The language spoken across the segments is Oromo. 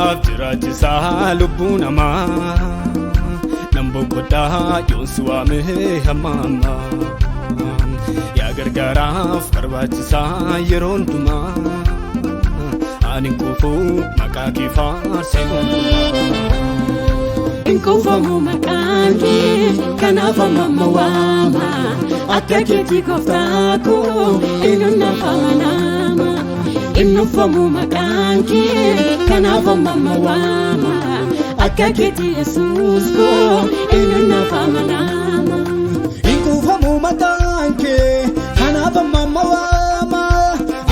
Naaf jiraachisa lubbuu namaa nan boqodhaa yoon si waame hamma yaa gargaaraaf barbaachisa yeroo hundumaa ani kufu maqaa kee faarsee inkufamu maqaan kee kanaaf amma waama akka keetti gooftaa koo eenyuun naaf amanama innufamu maqaan kee kanaaf amma waama akka keetti Yesuus koo eenyuun naaf amanama inkufamu maqaan kee kanaaf amma waama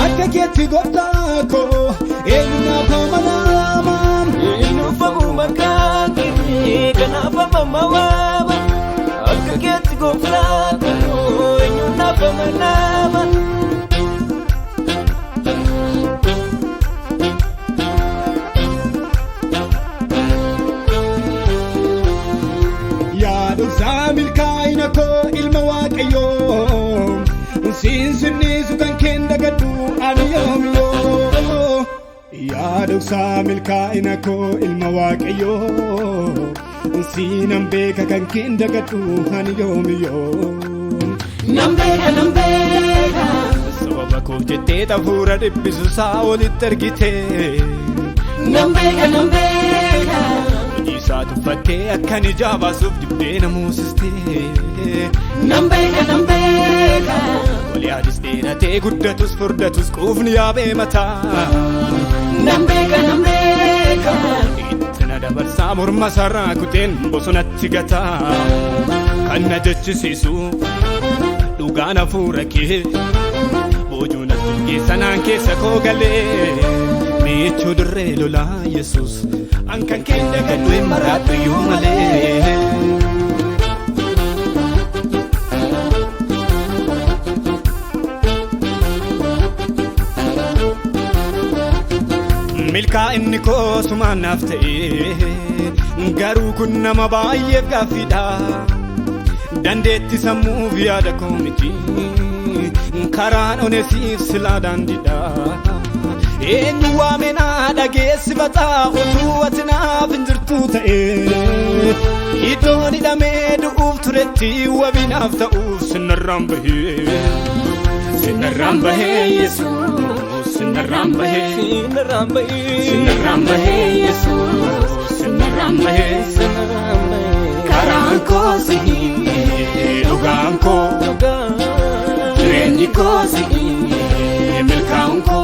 akka keetti gooftaa koo eenyuun naaf amanama innufamu maqaan kee kanaaf amma waama akka keetti gooftaa koo eenyuun naaf amanama milkaa'ina koo ilma waaqayyoo sinsinniisu kan keen dagadhu ani yoomiyoo yaadoksaa milkaa'ina koo ilma waaqayyoo sinan beeka kan keen dagadhu ani yoomiyoo nan beeka sababa koof jettee hafuura dhibbisu isaa olitti ergite nan beeka isaa tuffattee akkan ijaa baasuuf dibbee na muusistee nan beeka wal yaadis dheeratee guddatus furdatus quufni yaabee mataa nan beeka itti na dabarsaa morma sarraa kuteen bosonatti gataa kan na jechisiisu dhugaan hafuura kee boojuu natti geessanaan keessa koo galee miichuu dirree lolaa Yesuus ankan keen dagadhu hin maraadhu iyyuu malee milkaa'inni koo sumaan naaf ta'e garuu kun nama baay'eef gaaffiidha dandeetti sammuuf yaada koo miti karaan oneesiif silaa daandiidha eenyu waamenaa dhageessifataa utuu ati naaf hin jirtu ta'e iddoon hidhamee du'uuf turetti wabinaaf ta'uuf sinarraan bahee Yesuus sinarraan bahee Yesuus sinarraan bahee karaan koo si'ii dhugaan koo jireenyi koo si'ii milkaa'uun koo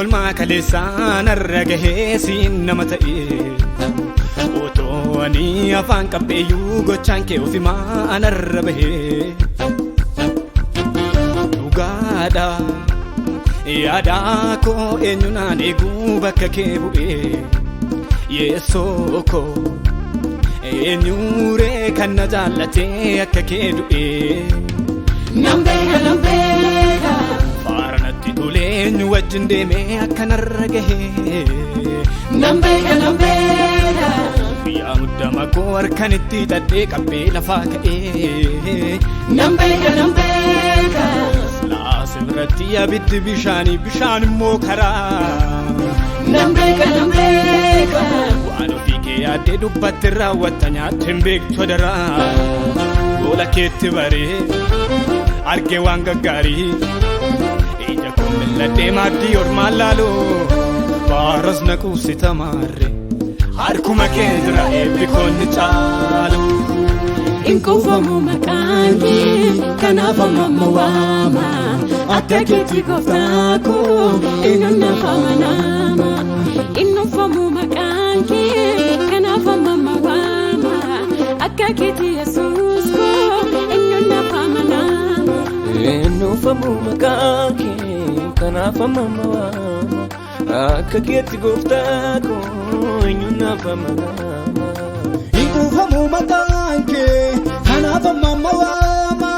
olmaa kaleessaan arra gahee siin nama ta'e otoo ani afaan qabbeeyyuu gochaan kee ofimaa anarra bahee dhugaadha yaadaa koo eenyunaan eeguu bakka kee bu'ee yeessoo koo eenyuree kan na jaallatee akka kee du'ee nan beeka faaranatti tuleenyu wajjin deemee akkanarra gahee nan beeka biyyaa muddama koo harkanitti hidhadhee qabbee lafaa ka'ee nan beeka laas irratti abiddi bishaan immoo karaa nan beeka waan ofii kee yaaddee dubbatti raawwatta nyaatte hin beektu daraa goola keetti baree argee waan gaggaarii ija koo milladhee maaddii ormaan laaloo faaras na quubsita maarre harkuma kee jira eebbi koonni caalu inkufamu maqaan kee kanaaf amma waama akka keetti gooftaa koo eenyuun naaf amanama innufamu maqaan kee kanaaf amma waama akka keetti Yesuus koo eenyuun naaf amanama innufamu maqaan kee kanaaf amma waama akka keetti gooftaa koo eenyuun naaf amanama inkufamu maqaan kee kanaaf amma waama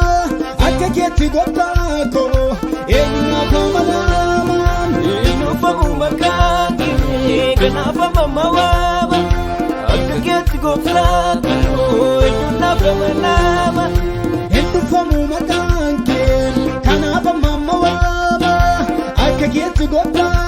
akka keetti gooftaa koo mama wama Akageti goftaku Inyuna famanama Indufamu makanke Kanafa mama wama Akageti goftaku